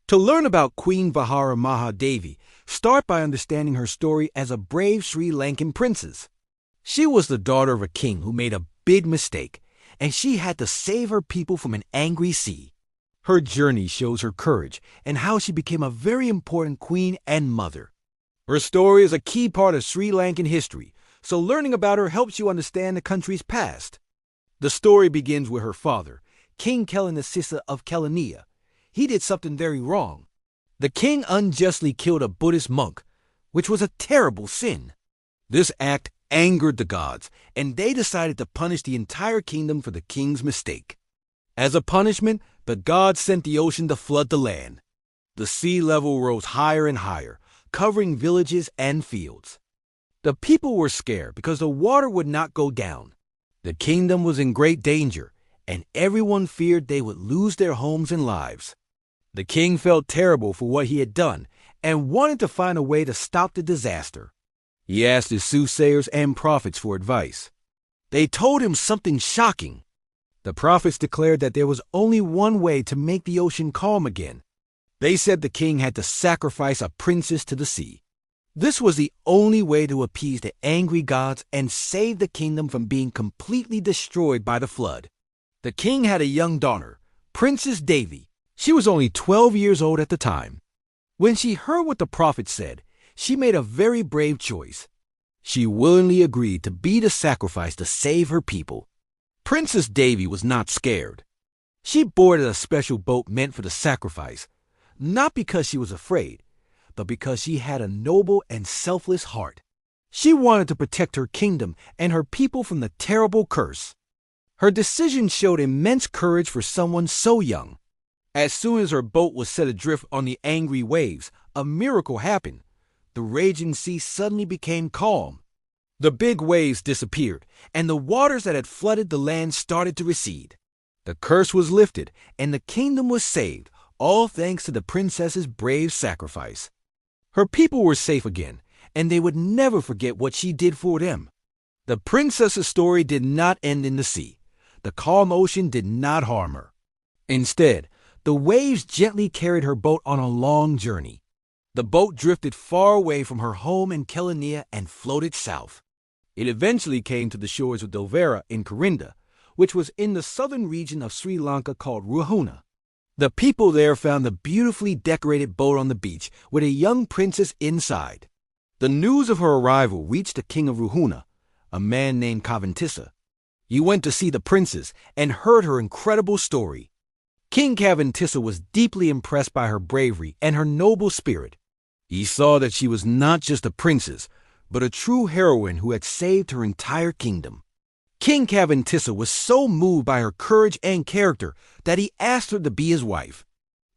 To learn about Queen Vihara Maha Devi, start by understanding her story as a brave Sri Lankan princess. She was the daughter of a king who made a big mistake, and she had to save her people from an angry sea. Her journey shows her courage and how she became a very important queen and mother. Her story is a key part of Sri Lankan history, so learning about her helps you understand the country's past. The story begins with her father, King Kelanasissa of Kelaniya. He did something very wrong. The king unjustly killed a Buddhist monk, which was a terrible sin. This act angered the gods, and they decided to punish the entire kingdom for the king's mistake. As a punishment, the gods sent the ocean to flood the land. The sea level rose higher and higher, covering villages and fields. The people were scared because the water would not go down. The kingdom was in great danger, and everyone feared they would lose their homes and lives. The king felt terrible for what he had done and wanted to find a way to stop the disaster. He asked his soothsayers and prophets for advice. They told him something shocking. The prophets declared that there was only one way to make the ocean calm again. They said the king had to sacrifice a princess to the sea. This was the only way to appease the angry gods and save the kingdom from being completely destroyed by the flood. The king had a young daughter, Princess Devi. She was only 12 years old at the time. When she heard what the prophet said, she made a very brave choice. She willingly agreed to be the sacrifice to save her people. Princess Devi was not scared. She boarded a special boat meant for the sacrifice, not because she was afraid, but because she had a noble and selfless heart. She wanted to protect her kingdom and her people from the terrible curse. Her decision showed immense courage for someone so young. As soon as her boat was set adrift on the angry waves, a miracle happened. The raging sea suddenly became calm. The big waves disappeared, and the waters that had flooded the land started to recede. The curse was lifted, and the kingdom was saved, all thanks to the princess's brave sacrifice. Her people were safe again, and they would never forget what she did for them. The princess's story did not end in the sea. The calm ocean did not harm her. Instead, the waves gently carried her boat on a long journey. The boat drifted far away from her home in Kelaniya and floated south. It eventually came to the shores of Dovera in Corinda, which was in the southern region of Sri Lanka called Ruhuna. The people there found the beautifully decorated boat on the beach with a young princess inside. The news of her arrival reached the king of Ruhuna, a man named Kavantissa. He went to see the princess and heard her incredible story. King Kavantissa was deeply impressed by her bravery and her noble spirit. He saw that she was not just a princess, but a true heroine who had saved her entire kingdom. King Kavantissa was so moved by her courage and character that he asked her to be his wife.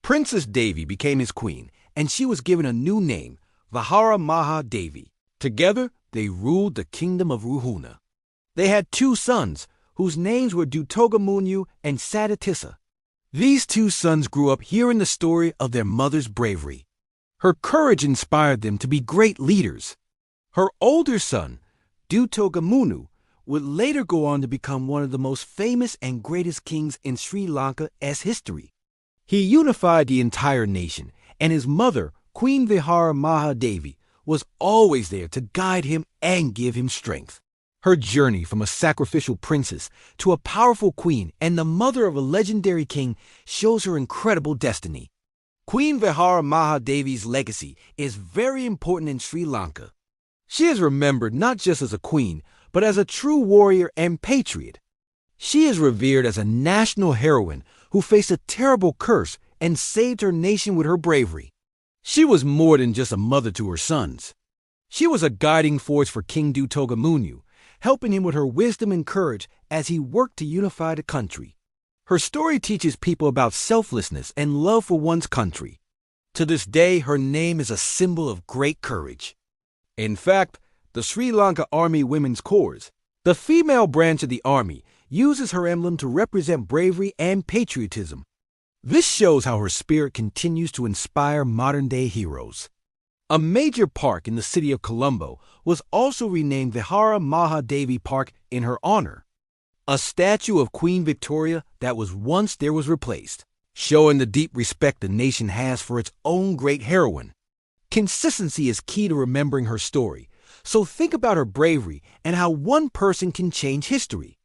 Princess Devi became his queen, and she was given a new name, Vihara Maha Devi. Together, they ruled the kingdom of Ruhuna. They had 2 sons, whose names were Dutogamunyu and Sadatissa. These 2 sons grew up hearing the story of their mother's bravery. Her courage inspired them to be great leaders. Her older son, Dutogamunu, would later go on to become one of the most famous and greatest kings in Sri Lanka as history. He unified the entire nation, and his mother, Queen Vihara Maha Devi, was always there to guide him and give him strength. Her journey from a sacrificial princess to a powerful queen and the mother of a legendary king shows her incredible destiny. Queen Vihara Maha Devi's legacy is very important in Sri Lanka. She is remembered not just as a queen, but as a true warrior and patriot. She is revered as a national heroine who faced a terrible curse and saved her nation with her bravery. She was more than just a mother to her sons. She was a guiding force for King Dutogamunyu, helping him with her wisdom and courage as he worked to unify the country. Her story teaches people about selflessness and love for one's country. To this day, her name is a symbol of great courage. In fact, the Sri Lanka Army Women's Corps, the female branch of the army, uses her emblem to represent bravery and patriotism. This shows how her spirit continues to inspire modern-day heroes. A major park in the city of Colombo was also renamed Vihara Maha Devi Park in her honor. A statue of Queen Victoria that was once there was replaced. showing the deep respect the nation has for its own great heroine. Consistency is key to remembering her story, so think about her bravery and how one person can change history.